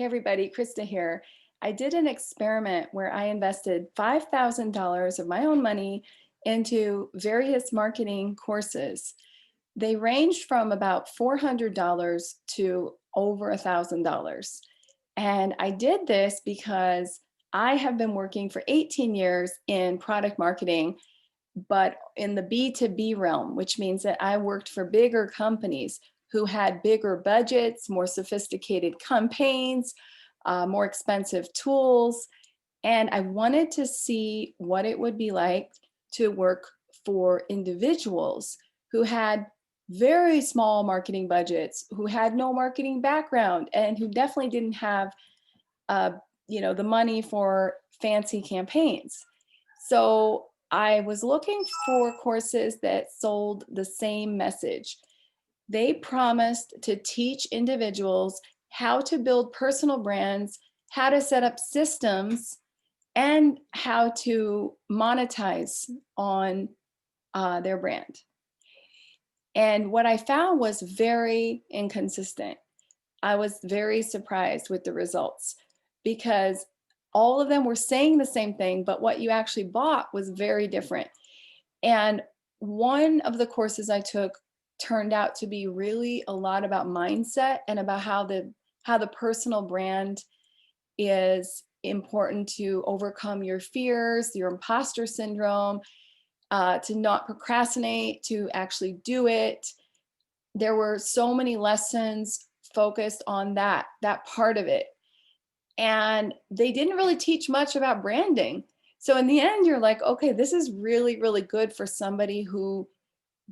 Hey everybody, Krista here. I did an experiment where I invested $5,000 of my own money into various marketing courses. They ranged from about $400 to over $1,000. And I did this because I have been working for 18 years in product marketing, but in the B2B realm, which means that I worked for bigger companies who had bigger budgets, more sophisticated campaigns, more expensive tools. And I wanted to see what it would be like to work for individuals who had very small marketing budgets, who had no marketing background, and who definitely didn't have uh, the money for fancy campaigns. So I was looking for courses that sold the same message. They promised to teach individuals how to build personal brands, how to set up systems, and how to monetize on their brand. And what I found was very inconsistent. I was very surprised with the results because all of them were saying the same thing, but what you actually bought was very different. And one of the courses I took turned out to be really a lot about mindset and about how the personal brand is important to overcome your fears, your imposter syndrome, to not procrastinate, to actually do it. There were so many lessons focused on that part of it. And they didn't really teach much about branding. So in the end, you're like, okay, this is really, really good for somebody who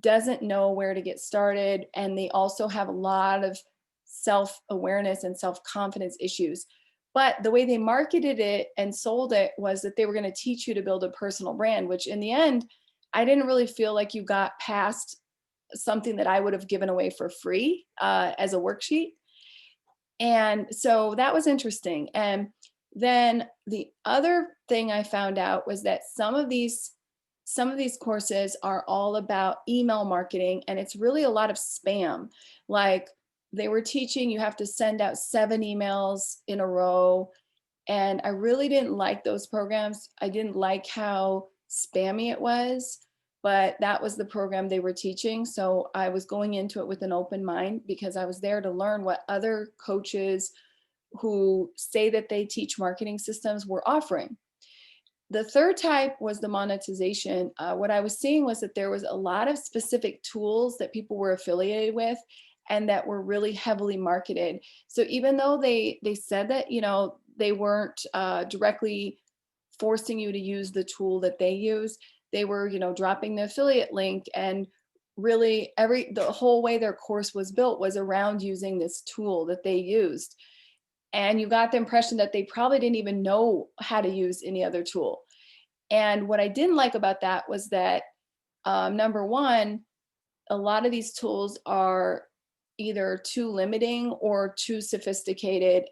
doesn't know where to get started. And they also have a lot of self-awareness and self-confidence issues. But the way they marketed it and sold it was that they were going to teach you to build a personal brand, which in the end, I didn't really feel like you got past something that I would have given away for free as a worksheet. And so that was interesting. And then the other thing I found out was that some of these courses are all about email marketing, and it's really a lot of spam. Like they were teaching you have to send out 7 emails in a row, and I really didn't like those programs. I didn't like how spammy it was, but that was the program they were teaching. So I was going into it with an open mind because I was there to learn what other coaches who say that they teach marketing systems were offering. The third type was the monetization. What I was seeing was that there was a lot of specific tools that people were affiliated with and that were really heavily marketed. So even though they said that, they weren't directly forcing you to use the tool that they use, they were, dropping the affiliate link, and really the whole way their course was built was around using this tool that they used. And you got the impression that they probably didn't even know how to use any other tool. And what I didn't like about that was that, number one, a lot of these tools are either too limiting or too sophisticated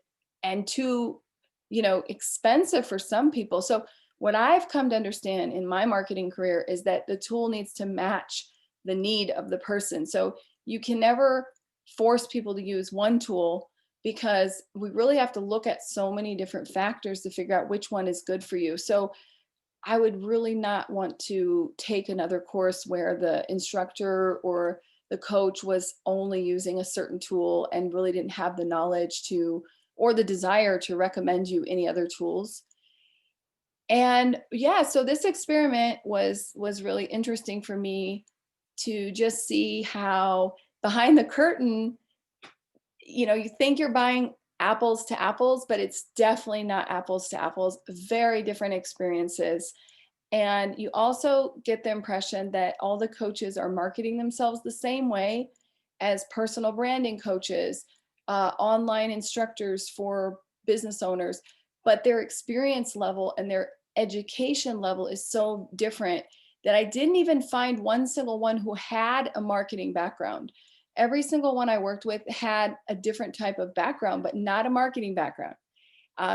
and too, expensive for some people. So what I've come to understand in my marketing career is that the tool needs to match the need of the person. So you can never force people to use one tool because we really have to look at so many different factors to figure out which one is good for you. So I would really not want to take another course where the instructor or the coach was only using a certain tool and really didn't have the knowledge to, or the desire to recommend you any other tools. And yeah, so this experiment was really interesting for me to just see how behind the curtain, you think you're buying apples to apples, but it's definitely not apples to apples. Very different experiences. And you also get the impression that all the coaches are marketing themselves the same way as personal branding coaches, online instructors for business owners, but their experience level and their education level is so different that I didn't even find one single one who had a marketing background. Every single one I worked with had a different type of background, but not a marketing background.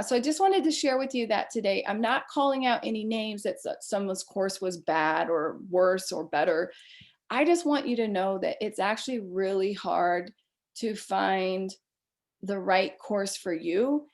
So I just wanted to share with you that today. I'm not calling out any names that someone's course was bad or worse or better. I just want you to know that it's actually really hard to find the right course for you.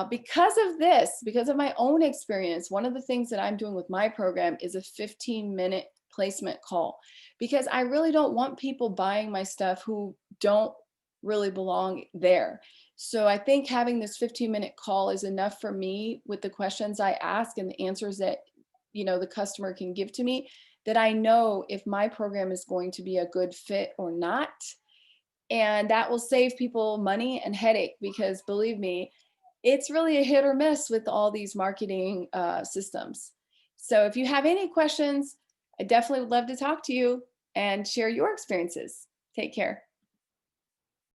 Because of this, because of my own experience, one of the things that I'm doing with my program is a 15-minute placement call, because I really don't want people buying my stuff who don't really belong there. So I think having this 15-minute call is enough for me with the questions I ask and the answers that, the customer can give to me, that I know if my program is going to be a good fit or not. And that will save people money and headache, because believe me, it's really a hit or miss with all these marketing systems. So if you have any questions, I definitely would love to talk to you and share your experiences. Take care.